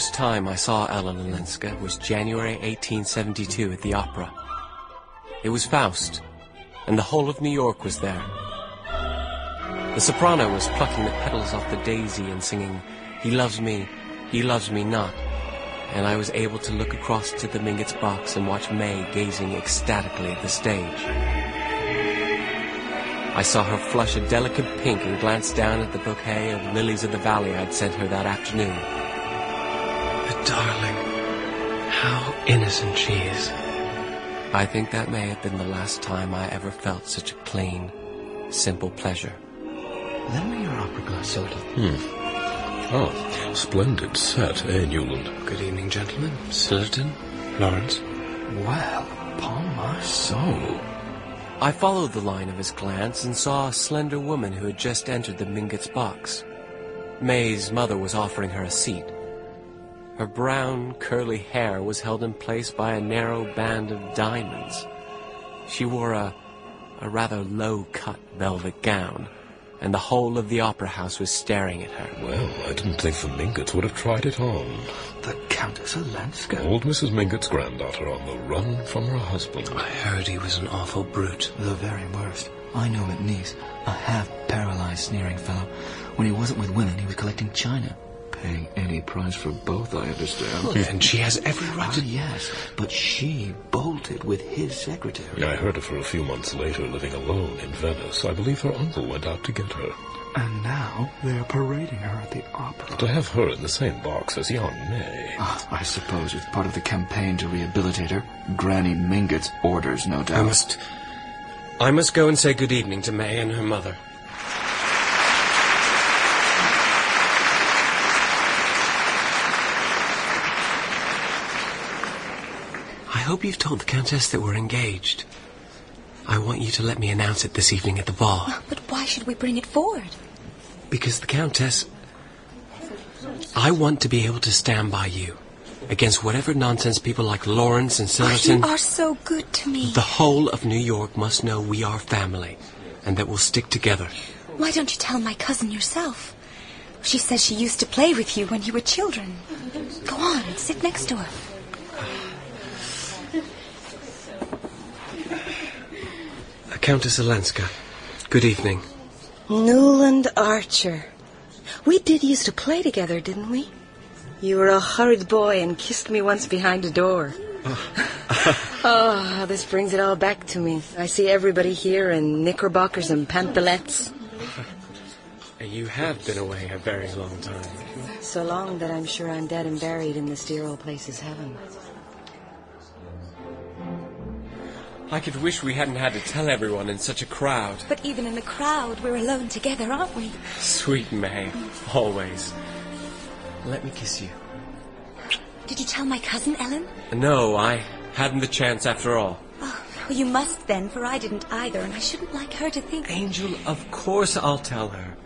first time I saw Ellen Olenska was January 1872 at the opera. It was Faust, and the whole of New York was there. The soprano was plucking the petals off the daisy and singing, "He loves me not," and I was able to look across to the Mingott's box and watch May gazing ecstatically at the stage. I saw her flush a delicate pink and glance down at the bouquet of lilies of the valley I'd sent her that afternoon. The darling, how innocent she is. I think that may have been the last time I ever felt such a plain, simple pleasure. Lend me your opera glass, Hilda. Ah, splendid set, Newland? Good evening, gentlemen. Sillerton, Lawrence. Well, upon my soul. I followed the line of his glance and saw a slender woman who had just entered the Mingott's box. May's mother was offering her a seat. Her brown, curly hair was held in place by a narrow band of diamonds. She wore a rather low-cut velvet gown, and the whole of the opera house was staring at her. Well, I didn't think the Mingotts would have tried it on. The Countess Olenska. Old Mrs. Mingott's granddaughter on the run from her husband. I heard he was an awful brute. The very worst. I knew him at Nice, a half-paralyzed, sneering fellow. When he wasn't with women, he was collecting china. Paying any price for both, I understand. Well, and she has every right to... Yes, but she bolted with his secretary. I heard of her a few months later living alone in Venice. I believe her uncle went out to get her. And now they're parading her at the opera. To have her in the same box as young May. I suppose it's part of the campaign to rehabilitate her. Granny Mingott's orders, no doubt. I must go and say good evening to May and her mother. I hope you've told the Countess that we're engaged. I want you to let me announce it this evening at the ball. But why should we bring it forward? Because the Countess... I want to be able to stand by you against whatever nonsense people like Lawrence and Silverton... You are so good to me. The whole of New York must know we are family and that we'll stick together. Why don't you tell my cousin yourself? She says she used to play with you when you were children. Go on, sit next to her. Countess Olenska, good evening. Newland Archer. We did used to play together, didn't we? You were a horrid boy and kissed me once behind a door. Oh, this brings it all back to me. I see everybody here in knickerbockers and pantalettes. You have been away a very long time. So long that I'm sure I'm dead and buried in this dear old place's heaven. I could wish we hadn't had to tell everyone in such a crowd. But even in the crowd, we're alone together, aren't we? Sweet May, always. Let me kiss you. Did you tell my cousin, Ellen? No, I hadn't the chance after all. Oh, well, you must then, for I didn't either, and I shouldn't like her to think... Angel, of course I'll tell her.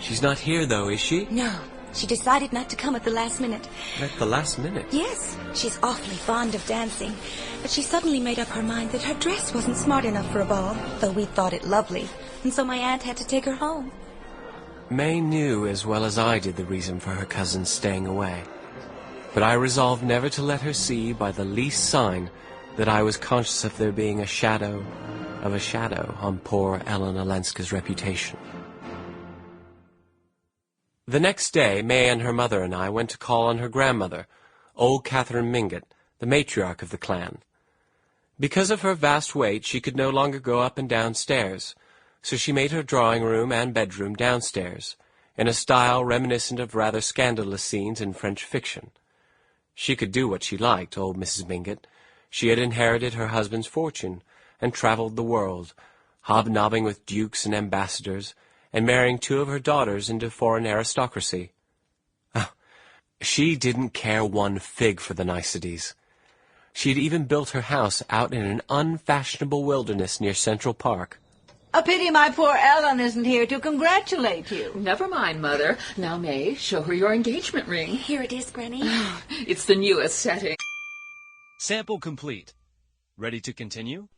She's not here, though, is she? No, she decided not to come at the last minute. At the last minute? Yes, she's awfully fond of dancing. But she suddenly made up her mind that her dress wasn't smart enough for a ball, though we thought it lovely. And so my aunt had to take her home. May knew as well as I did the reason for her cousin's staying away. But I resolved never to let her see by the least sign that I was conscious of there being a shadow of a shadow on poor Ellen Olenska's reputation. The next day, May and her mother and I went to call on her grandmother, old Catherine Mingott, the matriarch of the clan. Because of her vast weight, she could no longer go up and down stairs, so she made her drawing-room and bedroom downstairs, in a style reminiscent of rather scandalous scenes in French fiction. She could do what she liked, old Mrs. Mingott. She had inherited her husband's fortune, and travelled the world, hobnobbing with dukes and ambassadors, and marrying 2 of her daughters into foreign aristocracy. She didn't care one fig for the niceties. She had even built her house out in an unfashionable wilderness near Central Park. A pity my poor Ellen isn't here to congratulate you. Never mind, Mother. Now, May, show her your engagement ring. Here it is, Granny. It's the newest setting. Sample complete. Ready to continue?